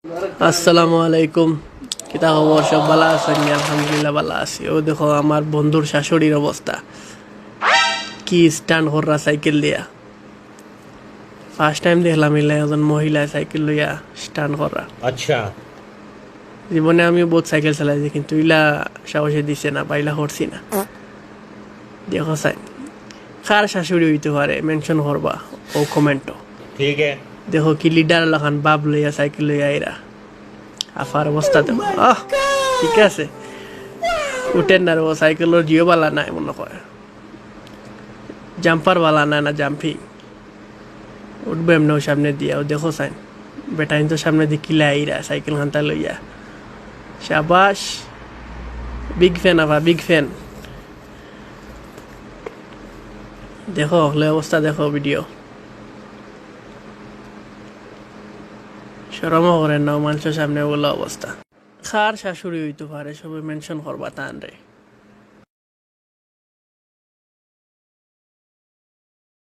আসসালামু আলাইকুম। কিতা খবর? সব ভালো আছেন? আলহামদুলিল্লাহ ভালো আছি। ও দেখো আমার বন্ধুর শাশুড়ির অবস্থা, কি স্ট্যান্ড কররা সাইকেল দিয়া। ফার্স্ট টাইম দেখলাম এলা একজন মহিলা সাইকেল লইয়া স্ট্যান্ড কররা। अच्छा। জীবনে আমিও বহুত সাইকেল চালাইছি, কিন্তু ইলা সাহসে দিছে না, বাইলা করছি না। দেখো সাই কার শাশুড়ি হইতে পারে মেনশন করবা ও কমেন্টও। ठीक है। দেখো কি লিডার লাখান বাপ লইয়া সাইকেল লইয়া আইরা। আফার অবস্থা দেখো। ঠিক আছে, উঠেন না রে, ও সাইকেলের জিও বালা নাই মনে করে, জাম্পার বালা নাই না জাম্পিং। উঠবো এমনি সামনে দিয়া। ও দেখো সাইন বেটাইন তো সামনে দিয়ে কিলা আইরা সাইকেল খান্তা লইয়া। শাবাস, বিগ ফ্যান আবার বিগ ফ্যান। দেখো হলে অবস্থা দেখো ভিডিও, শরমও করেন না মানুষের সামনে বলা অবস্থা। খার শাশুড়ি হইতে পারে সবাই মেনশন করবা তান রে।